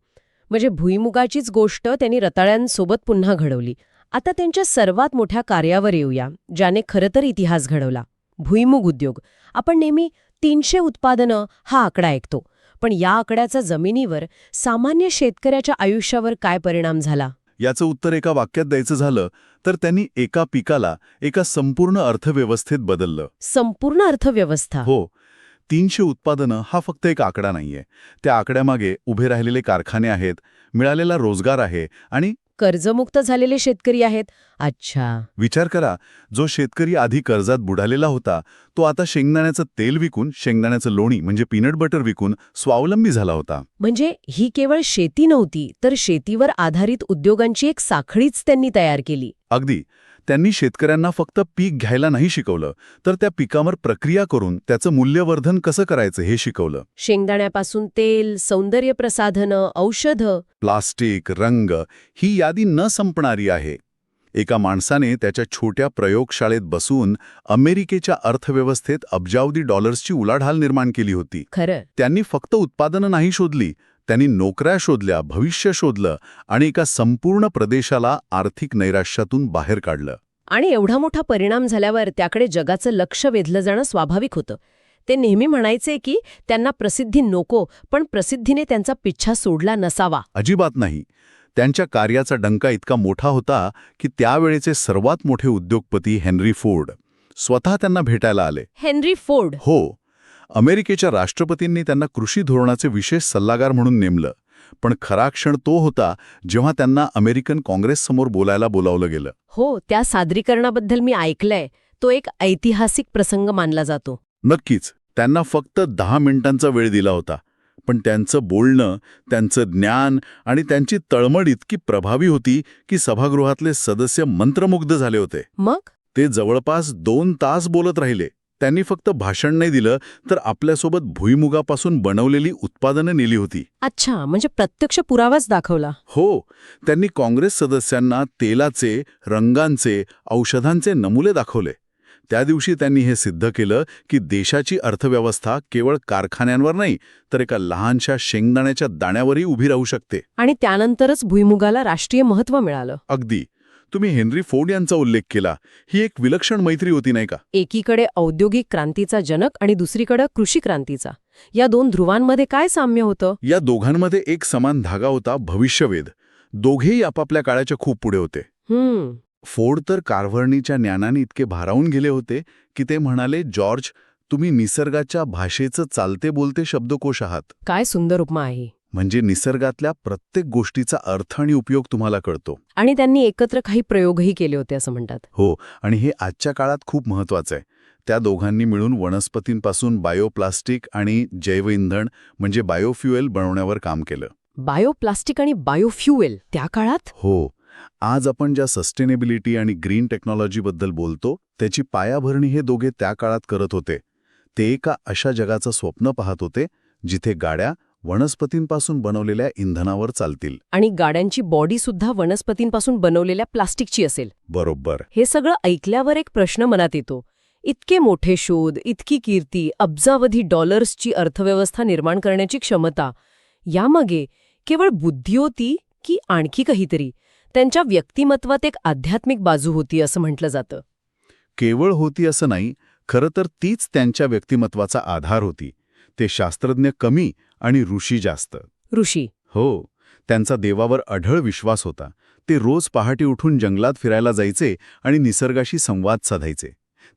म्हणजे भुईमुगाचीच गोष्ट त्यांनी रताळ्यांसोबत पुन्हा घडवली. आता त्यांच्या सर्वात मोठ्या कार्यावर येऊया, ज्याने खरं तर इतिहास घडवला. भुईमुग उद्योग. आपण नेहमी 300 उत्पादनं हा आकडा ऐकतो. पण या आकड्याचा जमिनीवर सामान्य शेतकऱ्याच्या आयुष्यावर काय परिणाम झाला? याचं उत्तर एका वाक्यात द्यायचं झालं तर त्यांनी एका पिकाला एका संपूर्ण अर्थव्यवस्थेत बदललं. संपूर्ण अर्थव्यवस्था? हो. 300 उत्पादनं हा फक्त एक आकडा नाहीये. त्या आकड्यामागे उभे राहिलेले कारखाने आहेत, मिळालेला रोजगार आहे आणि कर्जमुक्त झालेले शेतकरी आहेत. अच्छा. विचार करा, जो शेतकरी आधी कर्जात बुडालेला होता, तो आता शेंगदाण्याचं तेल विकून, शेंगदाण्याचं लोणी म्हणजे पीनट बटर विकून स्वावलंबी झाला होता. म्हणजे ही केवळ शेती नव्हती, तर शेतीवर आधारित उद्योगांची एक साखळीच त्यांनी तयार केली. अगदी. त्यांनी शेतकऱ्यांना फक्त पीक घ्यायला नाही शिकवलं, तर त्या पिकावर प्रक्रिया करून त्याचं मूल्यवर्धन कसं करायचं हे शिकवलं. शेंगदाण्यापासून तेल, सौंदर्य प्रसाधनं, औषधं. प्लास्टिक, रंग, ही यादी न संपणारी आहे. एका माणसाने त्याच्या छोट्या प्रयोगशाळेत बसून अमेरिकेच्या अर्थव्यवस्थेत अब्जावधी डॉलर्सची उलाढाल निर्माण केली होती. खरं. त्यांनी फक्त उत्पादनं नाही शोधली, त्यांनी नोकऱ्या शोधल्या, भविष्य शोधलं आणि एका संपूर्ण प्रदेशाला आर्थिक नैराश्यातून बाहेर काढलं. आणि एवढा मोठा परिणाम झाल्यावर त्याकडे जगाचं लक्ष वेधलं जाणं स्वाभाविक होतं. ते नेहमी म्हणायचे की त्यांना प्रसिद्धी नको, पण प्रसिद्धीने त्यांचा पिच्छा सोडला नसावा. अजिबात नाही. त्यांच्या कार्याचा डंका इतका मोठा होता की त्यावेळेचे सर्वात मोठे उद्योगपती हेनरी फोर्ड स्वतः त्यांना भेटायला आले. Henry Ford? हो. अमेरिकेच्या राष्ट्रपतींनी त्यांना कृषी धोरणाचे विशेष सल्लागार म्हणून नेमलं. पण खरा क्षण तो होता जेव्हा त्यांना अमेरिकन काँग्रेससमोर बोलायला बोलावलं गेलं. हो, त्या सादरीकरणाबद्दल मी ऐकलंय. तो एक ऐतिहासिक प्रसंग मानला जातो. नक्कीच. त्यांना फक्त 10 मिनिटांचा वेळ दिला होता. पण त्यांचं बोलणं, त्यांचं ज्ञान आणि त्यांची तळमळ इतकी प्रभावी होती की सभागृहातले सदस्य मंत्रमुग्ध झाले होते. मग? ते जवळपास 2 तास बोलत राहिले. त्यांनी फक्त भाषण नाही दिलं, तर आपल्यासोबत भुईमुगापासून बनवलेली उत्पादनं नेली होती. अच्छा, म्हणजे प्रत्यक्ष पुरावाच दाखवला. हो, त्यांनी काँग्रेस सदस्यांना तेलाचे, रंगांचे, औषधांचे नमुने दाखवले. त्या दिवशी त्यांनी हे सिद्ध केलं की देशाची अर्थव्यवस्था केवळ कारखान्यांवर नाही, तर एका लहानशा शेंगदाण्याच्या दाण्यावरही उभी राहू शकते. आणि त्यानंतरच भुईमुगाला राष्ट्रीय महत्त्व मिळालं. अगदी. तुम्ही हेनरी फोर्ड यांचा उल्लेख केला. ही एक विलक्षण मैत्री होती, नाही का? एकीकडे औद्योगिक क्रांतीचा जनक आणि दुसरीकडे कृषी क्रांतीचा. या दोन ध्रुवांमध्ये काय साम्य होतं? या दोघांमध्ये एक समान धागा होता, भविष्यवेध. दोघेही आपापल्या काळाच्या खूप पुढे होते. फोर्ड तर कारभारणीच्या ज्ञानाने इतके भारावून गेले होते की ते म्हणाले, जॉर्ज, तुम्ही निसर्गाच्या भाषेचं चालते बोलते शब्दकोश आहात. काय सुंदर उपमा आहे. म्हणजे निसर्गातल्या प्रत्येक गोष्टीचा अर्थ आणि उपयोग तुम्हाला कळतो. आणि त्यांनी एकत्र काही प्रयोगही केले होते असं म्हणतात. हो, आणि हे आजच्या काळात खूप महत्वाचं आहे. त्या दोघांनी मिळून वनस्पतींपासून बायोप्लास्टिक आणि जैवइंधन म्हणजे बायोफ्युएल बनवण्यावर काम केलं. बायोप्लास्टिक आणि बायोफ्युएल त्या काळात? हो. आज आपण ज्या सस्टेनेबिलिटी आणि ग्रीन टेक्नॉलॉजीबद्दल बोलतो, त्याची पायाभरणी हे दोघे त्या काळात करत होते. ते एका अशा जगाचं स्वप्न पाहत होते जिथे गाड्या वनस्पतींपासून बनवलेल्या इंधनावर चालतील. आणि गाड्यांची बॉडी सुद्धा वनस्पतींपासून बनवलेल्या प्लास्टिकची असेल. बरोबर. हे सगळं ऐकल्यावर एक प्रश्न मनात येतो. इतके मोठे शोध, इतकी कीर्ती, अब्जावधी डॉलर्सची अर्थव्यवस्था निर्माण करण्याची क्षमता, यामागे केवळ बुद्धी होती की आणखी काहीतरी? त्यांच्या व्यक्तिमत्वात एक आध्यात्मिक बाजू होती असं म्हटलं जातं. केवळ होती असं नाही, खरं तर तीच त्यांच्या व्यक्तिमत्वाचा आधार होती. ते शास्त्रज्ञ कमी आणि ऋषी जास्त. ऋषी? हो, त्यांचा देवावर अढळ विश्वास होता. ते रोज पहाटे उठून जंगलात फिरायला जायचे आणि निसर्गाशी संवाद साधायचे.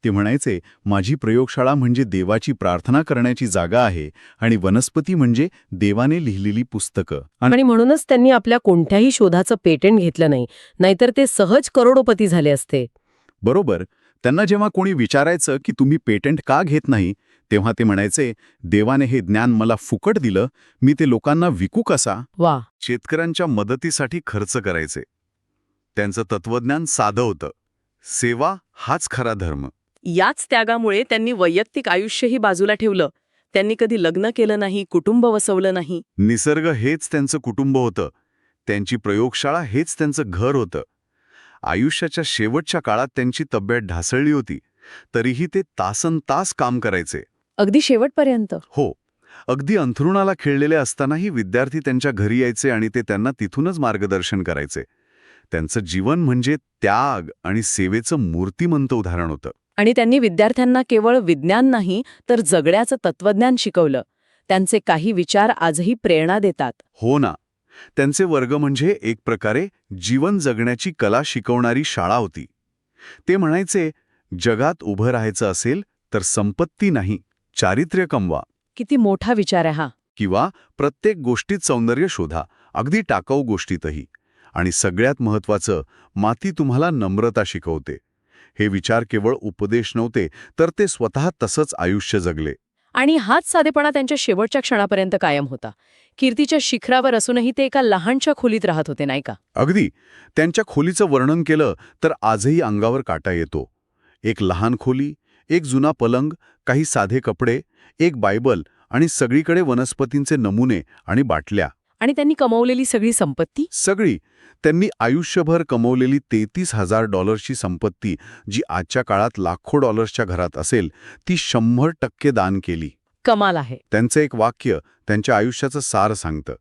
ते म्हणायचे, माझी प्रयोगशाळा म्हणजे देवाची प्रार्थना करण्याची जागा आहे आणि वनस्पती म्हणजे देवाने लिहिलेली पुस्तकं. आणि म्हणूनच त्यांनी आपल्या कोणत्याही शोधाचं पेटंट घेतलं नाही, नाहीतर ते सहज करोडोपती झाले असते. बरोबर. त्यांना जेव्हा कोणी विचारायचं की तुम्ही पेटंट का घेत नाही, तेव्हा ते म्हणायचे, देवाने हे ज्ञान मला फुकट दिलं, मी ते लोकांना विकू कसा? वा. शेतकऱ्यांच्या मदतीसाठी खर्च करायचे. त्यांचं तत्वज्ञान साधं होतं. सेवा हाच खरा धर्म. याच त्यागामुळे त्यांनी वैयक्तिक आयुष्यही बाजूला ठेवलं. त्यांनी कधी लग्न केलं नाही, कुटुंब वसवलं नाही. निसर्ग हेच त्यांचं कुटुंब होतं. त्यांची प्रयोगशाळा हेच त्यांचं घर होतं. आयुष्याच्या शेवटच्या काळात त्यांची तब्येत ढासळली होती, तरीही ते तासनतास काम करायचे. अगदी शेवटपर्यंत? हो, अगदी अंथरुणाला खिळलेले असतानाही विद्यार्थी त्यांच्या घरी यायचे आणि ते त्यांना तिथूनच मार्गदर्शन करायचे. त्यांचं जीवन म्हणजे त्याग आणि सेवेचं मूर्तिमंत उदाहरण होतं. आणि त्यांनी विद्यार्थ्यांना केवळ विज्ञान नाही, तर जगण्याचं तत्वज्ञान शिकवलं. त्यांचे काही विचार आजही प्रेरणा देतात. हो ना. त्यांचे वर्ग म्हणजे एक प्रकारे जीवन जगण्याची कला शिकवणारी शाळा होती. ते म्हणायचे, जगात उभं राहायचं असेल तर संपत्ती नाही, चारित्र्य कमवा. किती मोठा विचार आहे हा. किंवा प्रत्येक गोष्टीत सौंदर्य शोधा, अगदी टाकाऊ गोष्टीतही. आणि सगळ्यात महत्त्वाचं, माती तुम्हाला नम्रता शिकवते. हे विचार केवळ उपदेश नव्हते, तर ते स्वतः तसंच आयुष्य जगले. आणि हाच साधेपणा त्यांच्या शेवटच्या क्षणापर्यंत कायम होता. कीर्तीच्या शिखरावर असूनही ते एका लहानशा खोलीत राहत होते, नाही का? अगदी. त्यांच्या खोलीचं वर्णन केलं तर आजही अंगावर काटा येतो. एक लहान खोली, एक जुना पलंग, काही साधे कपडे, एक बायबल आणि सगळीकडे वनस्पतींचे नमुने आणि बाटल्या. आणि त्यांनी कमवलेली सगळी संपत्ती? सगळी. त्यांनी आयुष्यभर कमवलेली $33,000ची संपत्ती, जी आजच्या काळात लाखो डॉलर्सच्या घरात असेल, ती 100% दान केली. कमाल आहे. त्यांचं एक वाक्य त्यांच्या आयुष्याचं सार सांगतं.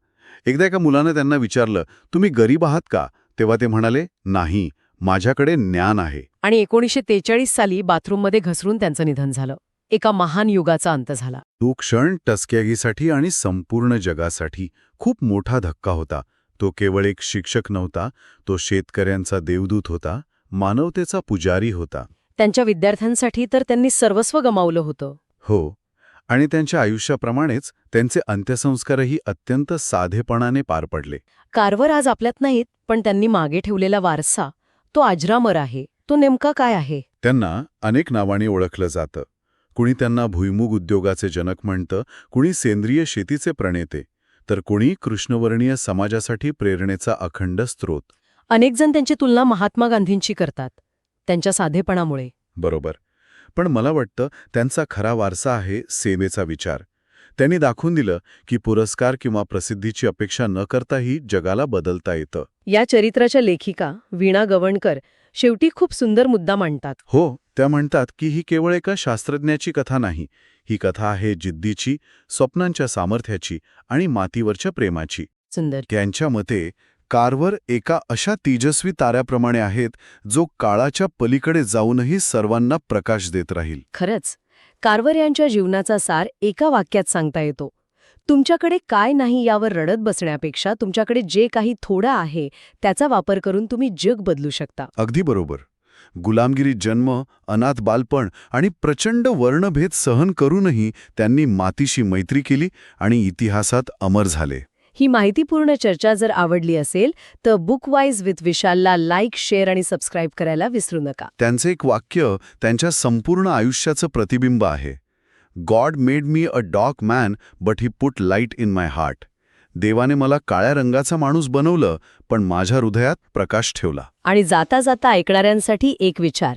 एकदा एका मुलानं त्यांना विचारलं, तुम्ही गरीब आहात का? तेव्हा ते म्हणाले, नाही, माझ्याकडे ज्ञान आहे. आणि 1943 साली बाथरूममध्ये घसरून त्यांचं निधन झालं. एका महान युगाचा अंत झाला. तो क्षण टस्कॅगीसाठी आणि संपूर्ण जगासाठी खूप मोठा धक्का होता. तो केवळ एक शिक्षक नव्हता, तो शेतकऱ्यांचा देवदूत होता, मानवतेचा पुजारी होता. त्यांच्या विद्यार्थ्यांसाठी तर त्यांनी सर्वस्व गमावलं होतं. हो, आणि त्यांच्या आयुष्याप्रमाणेच त्यांचे अंत्यसंस्कारही अत्यंत साधेपणाने पार पडले. कार्व्हर आज आपल्यात नाहीत, पण त्यांनी मागे ठेवलेला वारसा, तो अजरामर आहे. तो नेमका काय आहे? त्यांना अनेक नावांनी ओळखलं जातं. कुणी त्यांना भुईमुग उद्योगाचे जनक म्हणतं, कुणी सेंद्रिय शेतीचे प्रणेते, तर कुणी कृष्णवर्णीय समाजासाठी प्रेरणेचा अखंड स्रोत. अनेक जण त्यांची तुलना महात्मा गांधींची करतात, त्यांच्या साधेपणामुळे. बरोबर. पण मला वाटतं त्यांचा खरा वारसा आहे सेवेचा विचार. त्यांनी दाखवून दिलं की पुरस्कार किंवा प्रसिद्धीची अपेक्षा न करताही जगाला बदलता येतं. या चरित्राच्या लेखिका वीणा गवणकर शेवटी खूप सुंदर मुद्दा मांडतात. हो, त्या म्हणतात की ही केवळ एका शास्त्रज्ञाची कथा नाही. ही कथा आहे जिद्दीची, स्वप्नांच्या सामर्थ्याची आणि मातीवरच्या प्रेमाची. सुंदर. त्यांच्या मते कार्व्हर एका अशा तेजस्वी ताऱ्याप्रमाणे आहेत जो काळाच्या पलीकडे जाऊनही सर्वांना प्रकाश देत राहील. खरंच कार्व्हर यांच्या जीवनाचा सार एका वाक्यात सांगता येतो. तुमच्याकडे काय नाही यावर रडत बसण्यापेक्षा तुमच्याकडे जे काही थोडं आहे त्याचा वापर करून तुम्ही जग बदलू शकता. अगदी बरोबर. गुलामगिरी जन्म, अनाथ बालपण आणि प्रचंड वर्णभेद सहन करूनही त्यांनी मातीशी मैत्री केली आणि इतिहासात अमर झाले. ही माहितीपूर्ण चर्चा जर आवडली असेल तर बुकवाईज विथ विशालला लाईक, शेअर आणि सबस्क्राईब करायला विसरू नका. त्यांचे एक वाक्य त्यांच्या संपूर्ण आयुष्याचं प्रतिबिंब आहे. God made me a dark man but he put light in my heart. देवाने मला काळ्या रंगाचा माणूस बनवलं पण माझ्या हृदयात प्रकाश ठेवला. आणि जाता जाता ऐकणाऱ्यांसाठी एक विचार.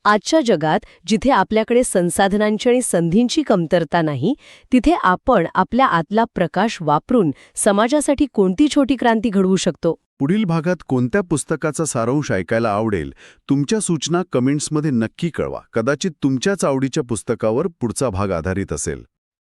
आजच्या जगात जिथे आपल्याकडे संसाधनांची आणि संधींची कमतरता नाही, तिथे आपण आपल्या आतला प्रकाश वापरून समाजासाठी कोणती छोटी क्रांती घडवू शकतो? पुढील भागात कोणत्या पुस्तकाचा सारांश ऐकायला आवडेल? तुमच्या सूचना कमेंट्समध्ये नक्की कळवा. कदाचित तुमच्याच आवडीच्या पुस्तकावर पुढचा भाग आधारित असेल.